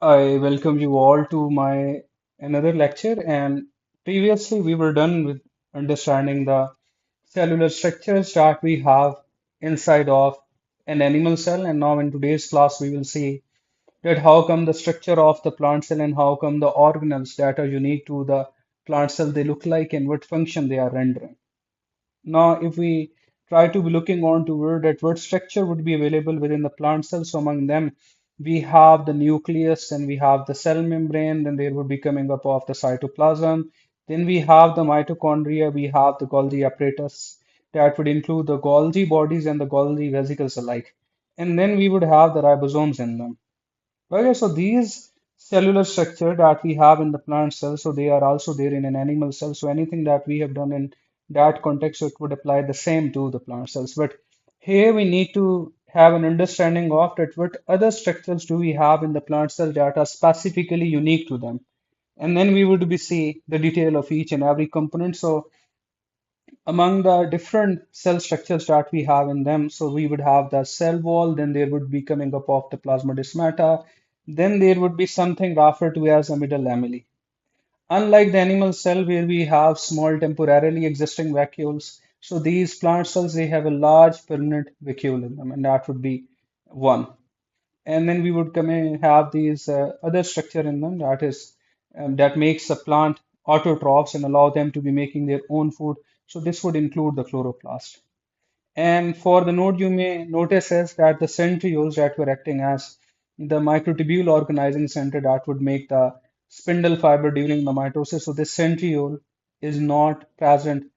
I welcome you all to my another lecture. And previously, we were done with understanding the cellular structures that we have inside of an animal cell. And now, in today's class, we will see that how come the structure of the plant cell and how come the organelles that are unique to the plant cell they look like and what function they are rendering. Now, if we try to be looking on to where that what structure would be available within the plant cell, so among them we have the nucleus, and we have the cell membrane, then there would be coming up of the cytoplasm, then we have the mitochondria, we have the Golgi apparatus that would include the Golgi bodies and the Golgi vesicles alike, and then we would have the ribosomes in them. Okay, so these cellular structure that we have in the plant cell, so they are also there in an animal cell. So anything that we have done in that context, so it would apply the same to the plant cells. But here we need to have an understanding of that what other structures do we have in the plant cell that are specifically unique to them. And then we would be see the detail of each and every component. So among the different cell structures that we have in them, so we would have the cell wall, then there would be coming up of the plasmodesmata, then there would be something referred to as a middle lamellae. Unlike the animal cell where we have small temporarily existing vacuoles, so these plant cells they have a large permanent vacuole in them, and that would be one. And then we would come in have these other structure in them that is that makes a plant autotrophs and allow them to be making their own food. So this would include the chloroplast. And for the node, you may notice is that the centrioles that were acting as the microtubule organizing center that would make the spindle fiber during the mitosis. So this centriole is not present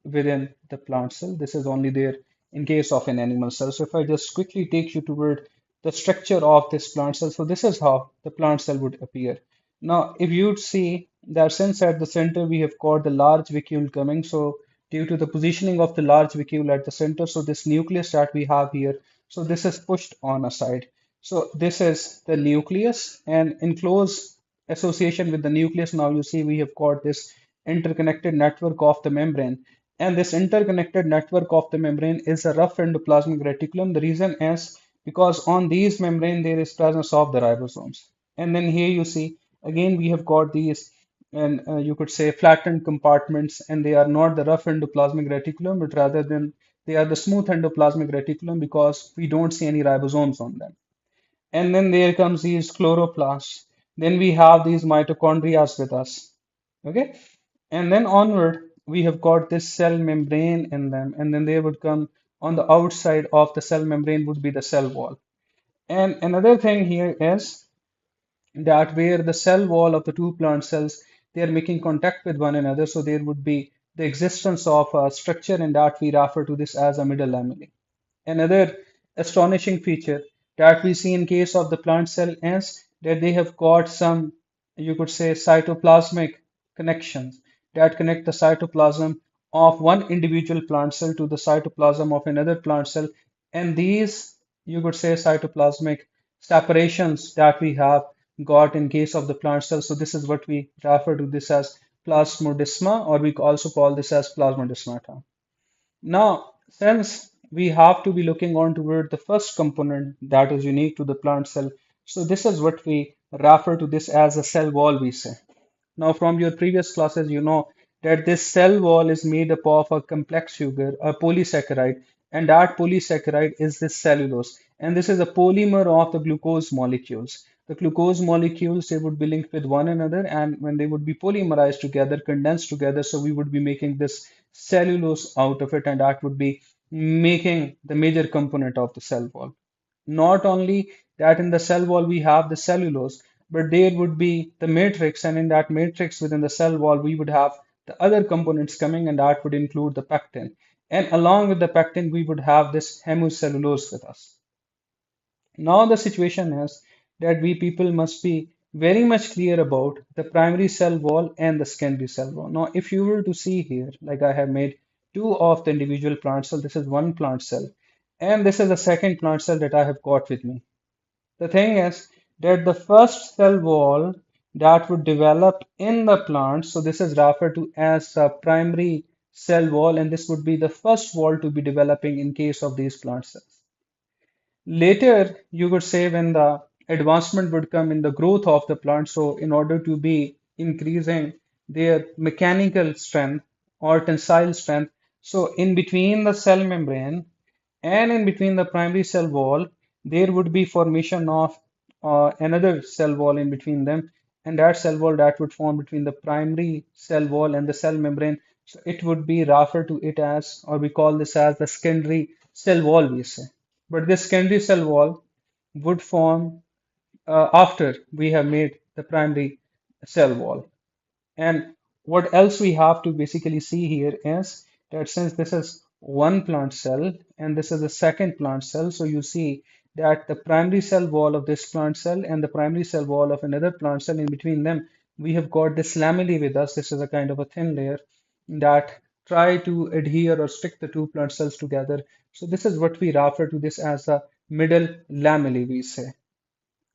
within the plant cell. This is only there in case of an animal cell. So if I just quickly take you toward the structure of this plant cell, so this is how the plant cell would appear. Now, if you'd see that since at the center we have got the large vacuole coming, so due to the positioning of the large vacuole at the center, so this nucleus that we have here, so this is pushed on aside. So this is the nucleus, and in close association with the nucleus, now you see we have got this interconnected network of the membrane. And this interconnected network of the membrane is a rough endoplasmic reticulum. The reason is because on these membrane there is presence of the ribosomes. And then here you see again we have got these and you could say flattened compartments, and they are not the rough endoplasmic reticulum, but rather than they are the smooth endoplasmic reticulum because we don't see any ribosomes on them. And then there comes these chloroplasts. Then we have these mitochondria with us. Okay, and then onward, we have got this cell membrane in them, and then they would come on the outside of the cell membrane would be the cell wall. And another thing here is that where the cell wall of the two plant cells they are making contact with one another, so there would be the existence of a structure, and that we refer to this as a middle lamellae. Another astonishing feature that we see in case of the plant cell is that they have got some, you could say, cytoplasmic connections that connect the cytoplasm of one individual plant cell to the cytoplasm of another plant cell. And these, you could say, cytoplasmic separations that we have got in case of the plant cell. So this is what we refer to this as plasmodesma, or we also call this as plasmodesmata. Now, since we have to be looking on toward the first component that is unique to the plant cell, so this is what we refer to this as a cell wall, we say. Now, from your previous classes, you know that this cell wall is made up of a complex sugar, a polysaccharide, and that polysaccharide is this cellulose. And this is a polymer of the glucose molecules. The glucose molecules, they would be linked with one another, and when they would be polymerized together, condensed together, so we would be making this cellulose out of it, and that would be making the major component of the cell wall. Not only that in the cell wall we have the cellulose, but there would be the matrix, and in that matrix within the cell wall we would have the other components coming, and that would include the pectin. And along with the pectin, we would have this hemicellulose with us. Now the situation is that we people must be very much clear about the primary cell wall and the secondary cell wall. Now, if you were to see here, like I have made two of the individual plant cell, this is one plant cell, and this is the second plant cell that I have got with me. The thing is that the first cell wall that would develop in the plant, so this is referred to as the primary cell wall, and this would be the first wall to be developing in case of these plant cells. Later, you could say when the advancement would come in the growth of the plant. So, in order to be increasing their mechanical strength or tensile strength, so in between the cell membrane and in between the primary cell wall, there would be formation of another cell wall in between them, and that cell wall that would form between the primary cell wall and the cell membrane. So it would be referred to it as, or we call this as the secondary cell wall, we say. But this secondary cell wall would form after we have made the primary cell wall. And what else we have to basically see here is that since this is one plant cell and this is a second plant cell, so you see that the primary cell wall of this plant cell and the primary cell wall of another plant cell, in between them, we have got this lamellae with us. This is a kind of a thin layer that try to adhere or stick the two plant cells together. So this is what we refer to this as the middle lamellae, we say.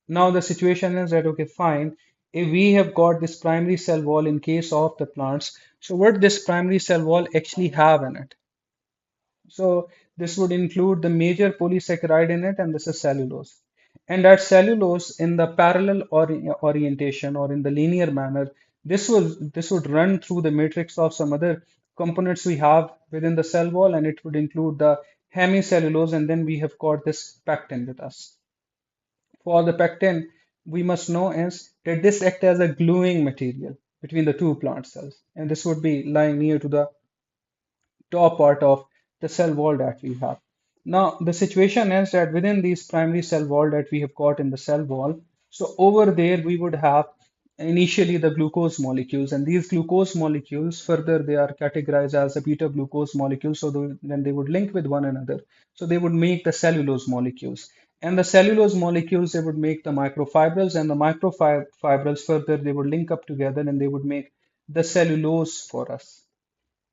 Now the situation is that, okay, fine, if we have got this primary cell wall in case of the plants, so what this primary cell wall actually have in it? So this would include the major polysaccharide in it, and this is cellulose. And that cellulose in the parallel orientation or in the linear manner, this would run through the matrix of some other components we have within the cell wall, and it would include the hemicellulose, and then we have got this pectin with us. For the pectin, we must know is that this acts as a gluing material between the two plant cells, and this would be lying near to the top part of the cell wall that we have. Now, the situation is that within these primary cell wall that we have got in the cell wall, so over there we would have initially the glucose molecules, and these glucose molecules further they are categorized as the beta glucose molecules. So then they would link with one another. So they would make the cellulose molecules, and the cellulose molecules they would make the microfibrils, and the microfibrils further they would link up together and they would make the cellulose for us.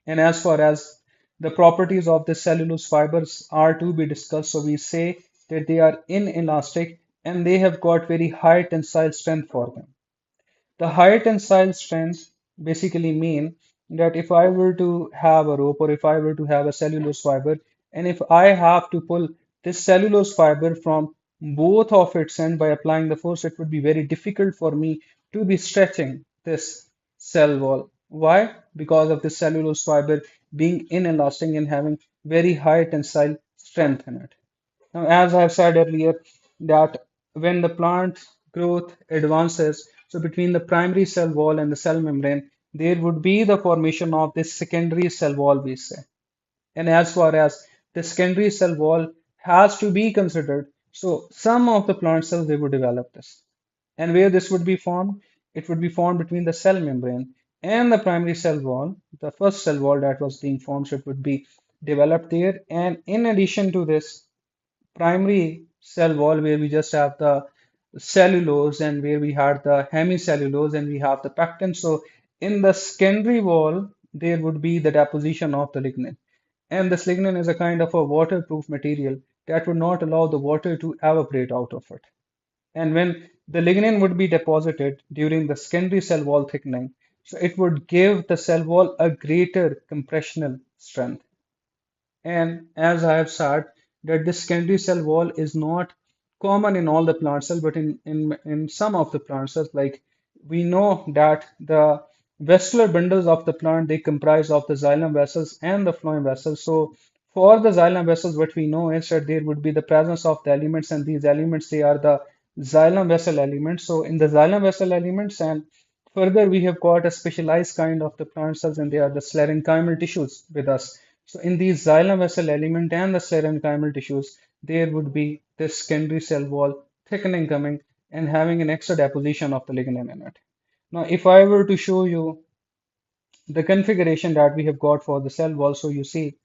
And as far as the properties of the cellulose fibers are to be discussed, so we say that they are inelastic and they have got very high tensile strength for them. The high tensile strength basically mean that if I were to have a rope or if I were to have a cellulose fiber, and if I have to pull this cellulose fiber from both of its ends by applying the force, it would be very difficult for me to be stretching this cell wall. Why? Because of the cellulose fiber being inelastic and having very high tensile strength in it. Now, as I have said earlier, that when the plant growth advances, so between the primary cell wall and the cell membrane, there would be the formation of this secondary cell wall, we say. And as far as the secondary cell wall has to be considered, so some of the plant cells they would develop this. And where this would be formed, it would be formed between the cell membrane and the primary cell wall, the first cell wall that was being formed, so it would be developed there. And in addition to this, primary cell wall where we just have the cellulose and where we had the hemicellulose and we have the pectin. So in the secondary wall, there would be the deposition of the lignin. And this lignin is a kind of a waterproof material that would not allow the water to evaporate out of it. And when the lignin would be deposited during the secondary cell wall thickening, so it would give the cell wall a greater compressional strength. And as I have said, that this secondary cell wall is not common in all the plant cells, but in some of the plant cells, like we know that the vascular bundles of the plant they comprise of the xylem vessels and the phloem vessels. So for the xylem vessels, what we know is that there would be the presence of the elements, and these elements they are the xylem vessel elements. So in the xylem vessel elements, and further we have got a specialized kind of the plant cells, and they are the sclerenchymal tissues with us. So in these xylem vessel element and the sclerenchymal tissues, there would be this secondary cell wall thickening coming and having an extra deposition of the lignin in it. Now, if I were to show you the configuration that we have got for the cell wall, so you see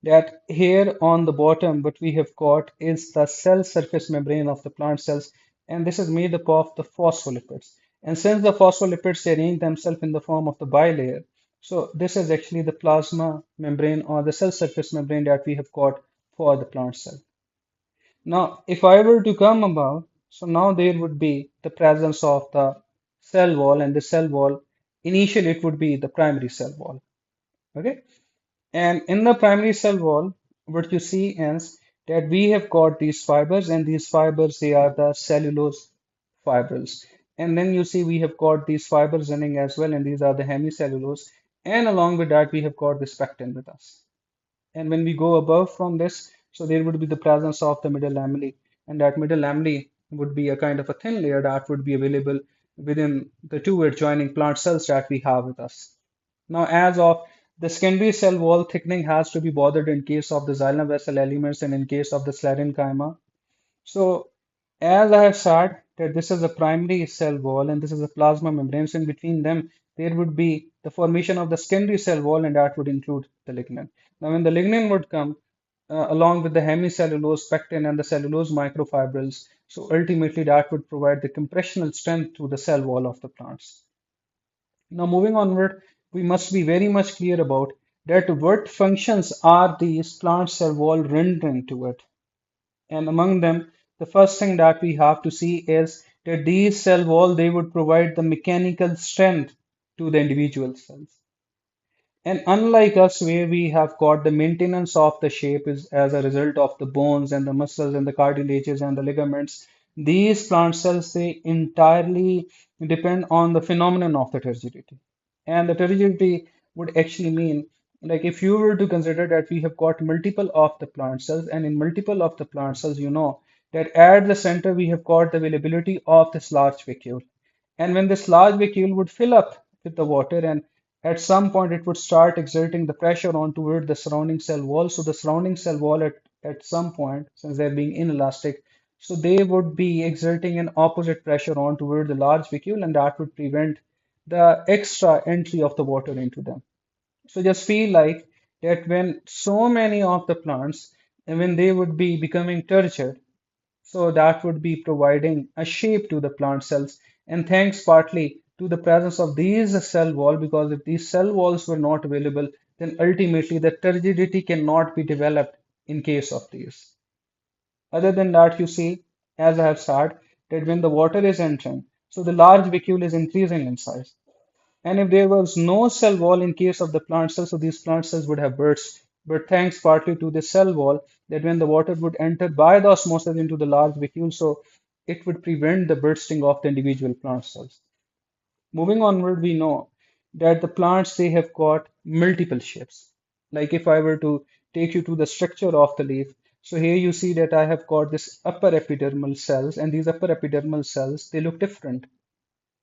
that here on the bottom, what we have got is the cell surface membrane of the plant cells, and this is made up of the phospholipids. And since the phospholipids they arrange themselves in the form of the bilayer, so this is actually the plasma membrane or the cell surface membrane that we have got for the plant cell. Now, if I were to come above, so now there would be the presence of the cell wall, and the cell wall, initially it would be the primary cell wall. Okay. And in the primary cell wall, what you see is that we have got these fibers, and these fibers they are the cellulose fibrils. And then you see we have got these fibers running as well, and these are the hemicellulose. And along with that, we have got this pectin with us. And when we go above from this, so there would be the presence of the middle lamellae, and that middle lamellae would be a kind of a thin layer that would be available within the two adjoining plant cells that we have with us. Now, as of the secondary cell wall thickening has to be bothered in case of the xylem vessel elements and in case of the sclerenchyma. So, as I have said, that this is a primary cell wall and this is a plasma membrane. So, in between them, there would be the formation of the secondary cell wall, and that would include the lignin. Now, when the lignin would come along with the hemicellulose, pectin, and the cellulose microfibrils, so ultimately that would provide the compressional strength to the cell wall of the plants. Now, moving onward, we must be very much clear about that what functions are these plant cell wall rendering to it. And among them, the first thing that we have to see is that these cell wall they would provide the mechanical strength to the individual cells. And unlike us, where we have got the maintenance of the shape is as a result of the bones and the muscles and the cartilages and the ligaments, these plant cells they entirely depend on the phenomenon of the turgidity. And the turgidity would actually mean, like if you were to consider that we have got multiple of the plant cells, and in multiple of the plant cells, you know that at the center we have got the availability of this large vacuole. And when this large vacuole would fill up with the water, and at some point it would start exerting the pressure on toward the surrounding cell wall. So the surrounding cell wall at some point, since they're being inelastic, so they would be exerting an opposite pressure on toward the large vacuole, and that would prevent the extra entry of the water into them. So just feel like that when so many of the plants, and when they would be becoming turgid, so that would be providing a shape to the plant cells. And thanks partly to the presence of these cell wall, because if these cell walls were not available, then ultimately the turgidity cannot be developed in case of these. Other than that, you see, as I have said, that when the water is entering, so the large vacuole is increasing in size. And if there was no cell wall in case of the plant cells, so these plant cells would have burst. But thanks partly to the cell wall, that when the water would enter by the osmosis into the large vacuole, so it would prevent the bursting of the individual plant cells. Moving onward, we know that the plants they have got multiple shapes. Like if I were to take you to the structure of the leaf, so here you see that I have got this upper epidermal cells, and these upper epidermal cells they look different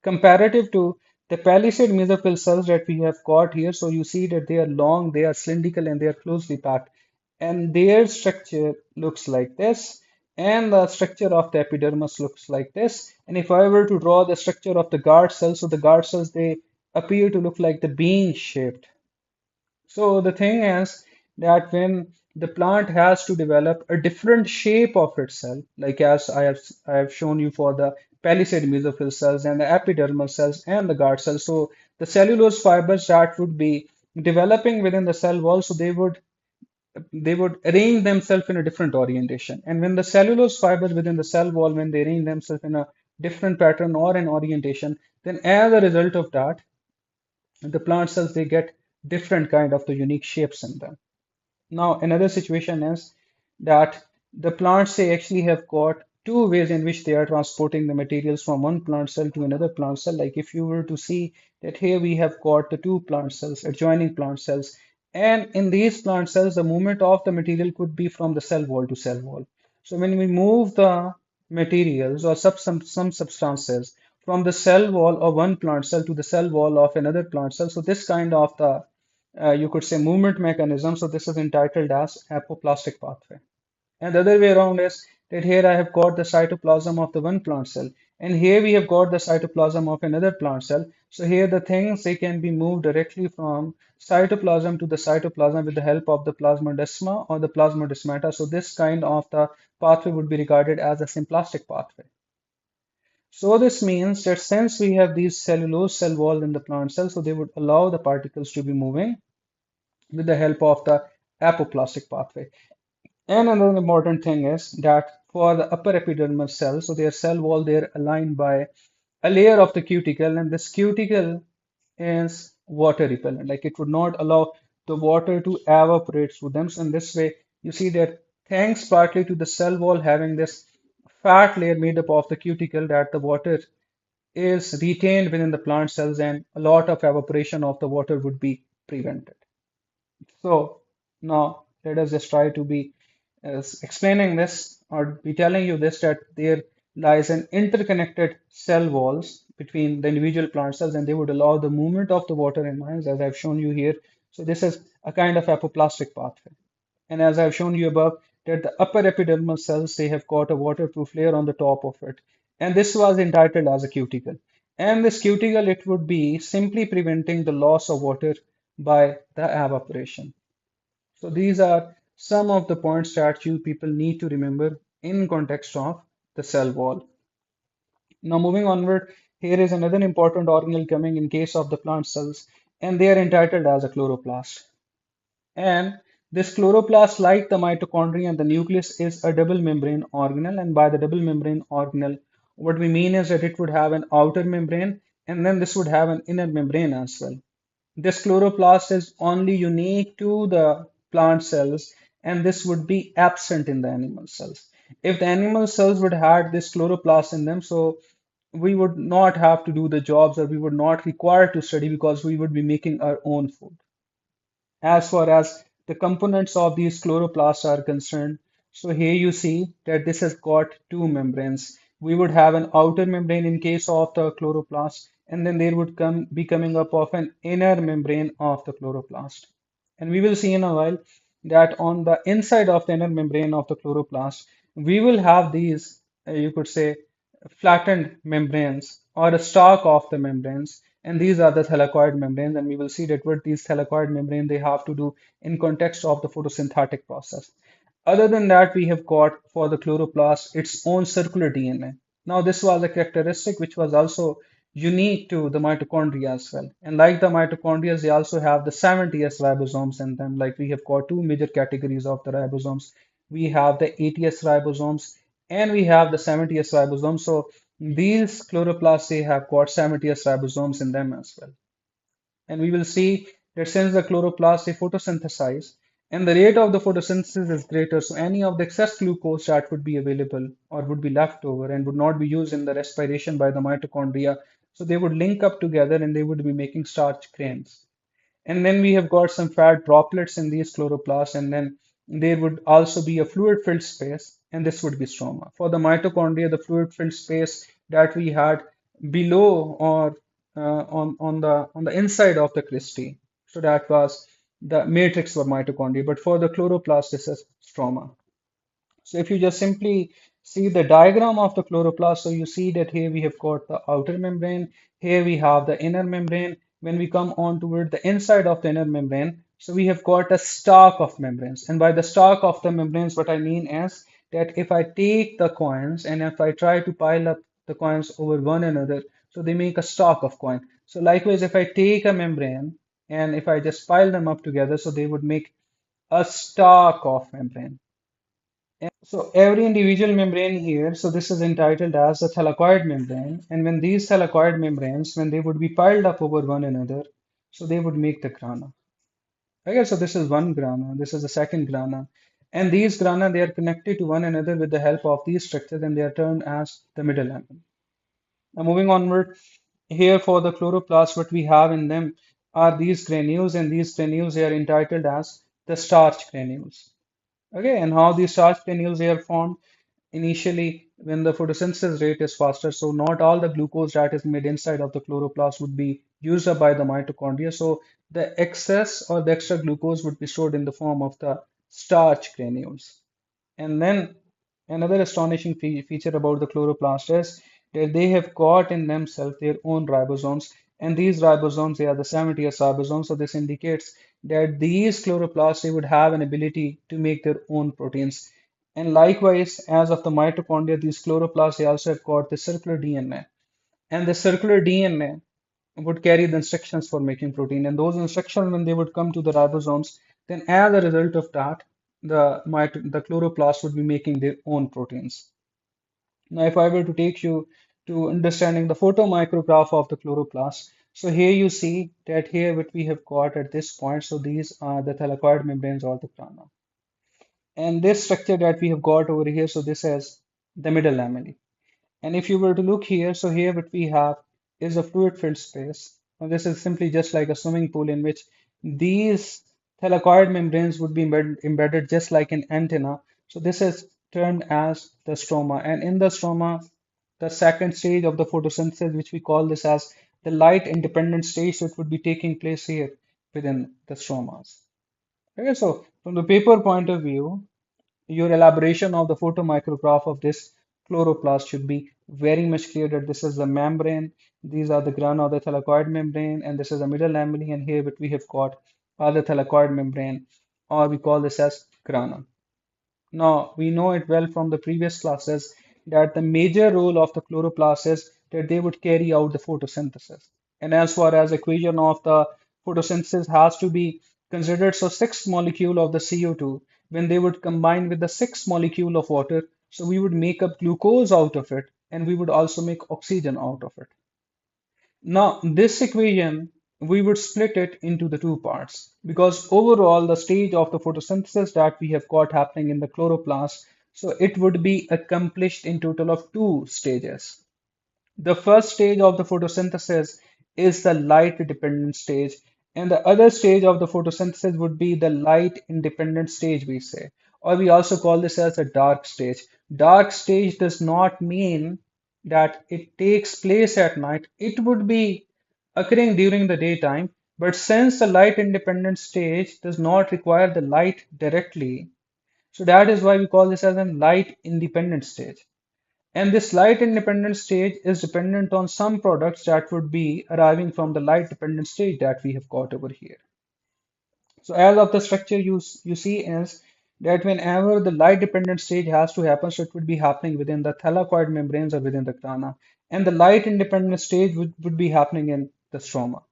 comparative to the palisade mesophyll cells that we have got here. So you see that they are long, they are cylindrical, and they are closely packed. And their structure looks like this. And the structure of the epidermis looks like this. And if I were to draw the structure of the guard cells, so the guard cells, they appear to look like the bean shaped. So the thing is that when the plant has to develop a different shape of itself, like as I have shown you for the palisade mesophyll cells and the epidermal cells and the guard cells, so the cellulose fibers that would be developing within the cell wall, so they would arrange themselves in a different orientation. And when the cellulose fibers within the cell wall, when they arrange themselves in a different pattern or an orientation, then as a result of that, the plant cells they get different kind of the unique shapes in them. Now another situation is that the plants they actually have got two ways in which they are transporting the materials from one plant cell to another plant cell. Like if you were to see that here we have got the two plant cells, adjoining plant cells, and in these plant cells the movement of the material could be from the cell wall to cell wall. So when we move the materials or some substances from the cell wall of one plant cell to the cell wall of another plant cell, so this kind of the you could say movement mechanism. So this is entitled as apoplastic pathway. And the other way around is that here I have got the cytoplasm of the one plant cell, and here we have got the cytoplasm of another plant cell. So here the things they can be moved directly from cytoplasm to the cytoplasm with the help of the plasmodesma or the plasmodesmata. So this kind of the pathway would be regarded as a symplastic pathway. So this means that since we have these cellulose cell wall in the plant cell, so they would allow the particles to be moving with the help of the apoplastic pathway. And another important thing is that for the upper epidermal cells, so their cell wall, they're aligned by a layer of the cuticle, and this cuticle is water repellent. Like it would not allow the water to evaporate through them. So in this way, you see that thanks partly to the cell wall having this fat layer made up of the cuticle that the water is retained within the plant cells and a lot of evaporation of the water would be prevented. So now let us just try to be explaining this or be telling you this that there lies an interconnected cell walls between the individual plant cells and they would allow the movement of the water in ions as I've shown you here. So this is a kind of apoplastic pathway. And as I've shown you above, that the upper epidermal cells, they have got a waterproof layer on the top of it. And this was entitled as a cuticle. And this cuticle, it would be simply preventing the loss of water by the evaporation. So these are some of the points that you people need to remember in context of the cell wall. Now moving onward, here is another important organelle coming in case of the plant cells, and they are entitled as a chloroplast. And this chloroplast, like the mitochondria and the nucleus, is a double membrane organelle. And by the double membrane organelle, what we mean is that it would have an outer membrane and then this would have an inner membrane as well. This chloroplast is only unique to the plant cells and this would be absent in the animal cells. If the animal cells would have this chloroplast in them, so we would not have to do the jobs or we would not require to study because we would be making our own food. As far as the components of these chloroplasts are concerned, so here you see that this has got two membranes. We would have an outer membrane in case of the chloroplast, and then there would be coming up of an inner membrane of the chloroplast. And we will see in a while that on the inside of the inner membrane of the chloroplast, we will have these, you could say, flattened membranes or a stalk of the membranes. And these are the thylakoid membranes. And we will see that what these thylakoid membranes they have to do in context of the photosynthetic process. Other than that, we have got for the chloroplast its own circular DNA. Now, this was a characteristic which was also unique to the mitochondria as well. And like the mitochondria, they also have the 70s ribosomes in them. Like we have got two major categories of the ribosomes. We have the 80s ribosomes and we have the 70s ribosomes. So these chloroplasts, they have got 70s ribosomes in them as well. And we will see that since the chloroplasts they photosynthesize and the rate of the photosynthesis is greater, so any of the excess glucose that would be available or would be left over and would not be used in the respiration by the mitochondria, so they would link up together and they would be making starch grains. And then we have got some fat droplets in these chloroplasts, and then there would also be a fluid-filled space, and this would be stroma. For the mitochondria, the fluid-filled space that we had below or on the inside of the cristae, so that was the matrix for mitochondria. But for the chloroplast, this is stroma. So if you just simply see the diagram of the chloroplast, so you see that here we have got the outer membrane, here we have the inner membrane. When we come on toward the inside of the inner membrane, so we have got a stalk of membranes. And by the stalk of the membranes, what I mean is that if I take the coins and if I try to pile up the coins over one another, so they make a stalk of coin. So likewise, if I take a membrane and if I just pile them up together, so they would make a stalk of membrane. So every individual membrane here, so this is entitled as a thylakoid membrane. And when these thylakoid membranes, when they would be piled up over one another, so they would make the grana. Okay, so this is one grana, this is the second grana. And these grana, they are connected to one another with the help of these structures and they are termed as the middle lamina. Now moving onward, here for the chloroplasts, what we have in them are these granules and these granules, they are entitled as the starch granules. Okay, and how these starch granules they are formed? Initially when the photosynthesis rate is faster, so not all the glucose that is made inside of the chloroplast would be used up by the mitochondria. So the excess or the extra glucose would be stored in the form of the starch granules. And then another astonishing feature about the chloroplast is that they have got in themselves their own ribosomes, and these ribosomes they are the 70s ribosomes. So this indicates that these chloroplasts they would have an ability to make their own proteins. And likewise, as of the mitochondria, these chloroplasts they also have got the circular DNA, and the circular DNA would carry the instructions for making protein. And those instructions, when they would come to the ribosomes, then as a result of that, the chloroplast would be making their own proteins. Now, if I were to take you to understanding the photomicrograph of the chloroplast, so here you see that here what we have got at this point, so these are the thylakoid membranes or the grana. And this structure that we have got over here, so this is the middle lamellae. And if you were to look here, so here what we have is a fluid filled space. Now this is simply just like a swimming pool in which these thylakoid membranes would be embedded just like an antenna. So this is termed as the stroma. And in the stroma, the second stage of the photosynthesis, which we call this as the light independent stage, so it would be taking place here within the stromas. Okay, so from the paper point of view, your elaboration of the photomicrograph of this chloroplast should be very much clear that this is the membrane, these are the grana of the thylakoid membrane, and this is the middle lamellae, and here what we have got are the thylakoid membrane, or we call this as grana. Now, we know it well from the previous classes that the major role of the chloroplast is that they would carry out the photosynthesis. And as far as equation of the photosynthesis has to be considered, so six molecule of the CO2, when they would combine with the six molecule of water, so we would make up glucose out of it, and we would also make oxygen out of it. Now, this equation, we would split it into the two parts because overall, the stage of the photosynthesis that we have got happening in the chloroplast, so it would be accomplished in total of two stages. The first stage of the photosynthesis is the light dependent stage, and the other stage of the photosynthesis would be the light independent stage, we say, or we also call this as a dark stage. Dark stage does not mean that it takes place at night, it would be occurring during the daytime, but since the light independent stage does not require the light directly, so that is why we call this as a light independent stage. And this light independent stage is dependent on some products that would be arriving from the light dependent stage that we have got over here. So as of the structure you see is that whenever the light dependent stage has to happen, so it would be happening within the thylakoid membranes or within the grana. And the light independent stage would be happening in the stroma.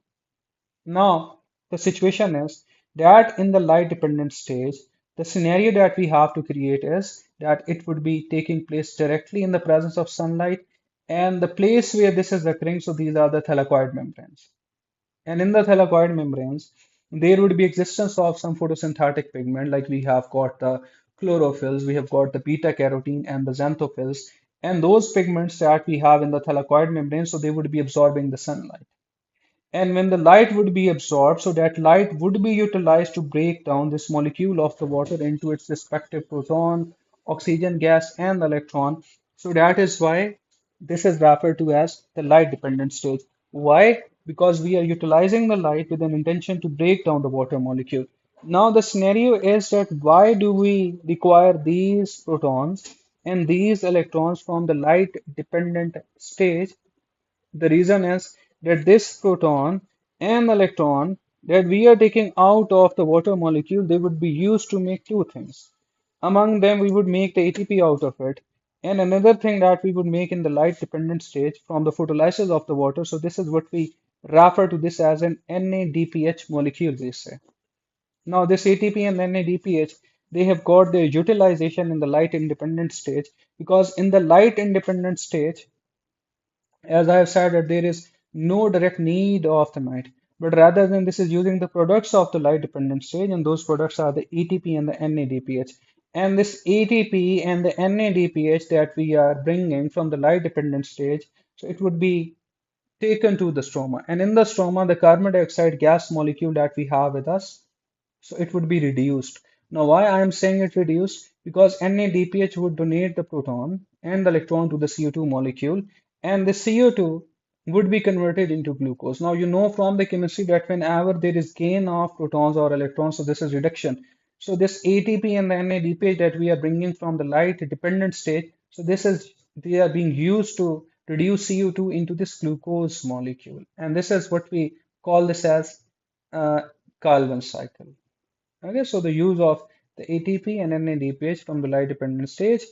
Now, the situation is that in the light dependent stage, the scenario that we have to create is that it would be taking place directly in the presence of sunlight, and the place where this is occurring, so these are the thylakoid membranes. And in the thylakoid membranes, there would be existence of some photosynthetic pigment, like we have got the chlorophylls, we have got the beta carotene and the xanthophylls, and those pigments that we have in the thylakoid membrane, so they would be absorbing the sunlight. And when the light would be absorbed, so that light would be utilized to break down this molecule of the water into its respective proton, oxygen gas, and electron. So that is why this is referred to as the light dependent stage. Why? Because we are utilizing the light with an intention to break down the water molecule. Now the scenario is that why do we require these protons and these electrons from the light dependent stage? The reason is that this proton and electron that we are taking out of the water molecule, they would be used to make two things. Among them, we would make the ATP out of it. And another thing that we would make in the light dependent stage from the photolysis of the water. So this is what we refer to this as an NADPH molecule, they say. Now this ATP and NADPH, they have got their utilization in the light independent stage because in the light independent stage, as I have said, that there is no direct need of the light, but rather than this is using the products of the light dependent stage, and those products are the ATP and the NADPH. And this ATP and the NADPH that we are bringing from the light dependent stage, so it would be taken to the stroma. And in the stroma, the carbon dioxide gas molecule that we have with us, so it would be reduced. Now, why I am saying it reduced? Because NADPH would donate the proton and the electron to the CO2 molecule, and the CO2 would be converted into glucose. Now, you know from the chemistry that whenever there is gain of protons or electrons, so this is reduction. So this ATP and the NADPH that we are bringing from the light dependent state, so this is they are being used to reduce CO2 into this glucose molecule, and this is what we call this as uh, Calvin cycle. Okay, so the use of the ATP and NADPH from the light dependent stage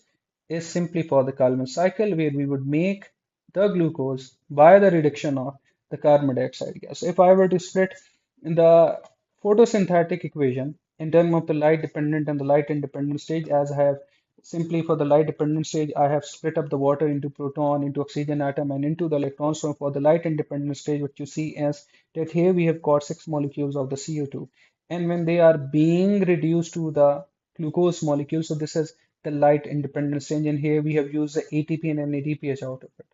is simply for the Kalman cycle where we would make the glucose by the reduction of the carbon dioxide gas. So if I were to split in the photosynthetic equation in terms of the light dependent and the light independent stage, as I have simply for the light dependent stage, I have split up the water into proton, into oxygen atom, and into the electrons. So for the light independent stage, what you see is that here we have got six molecules of the CO2, and when they are being reduced to the glucose molecule, so this is the light independence range. And here we have used the ATP and NADPH out of it.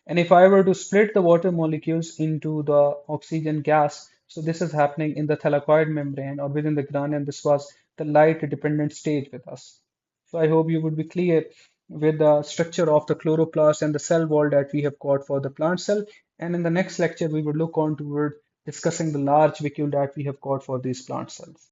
And if I were to split the water molecules into the oxygen gas, so this is happening in the thylakoid membrane or within the grana, and this was the light dependent stage with us. So I hope you would be clear with the structure of the chloroplast and the cell wall that we have got for the plant cell. And in the next lecture, we will look on toward discussing the large vacuole that we have got for these plant cells.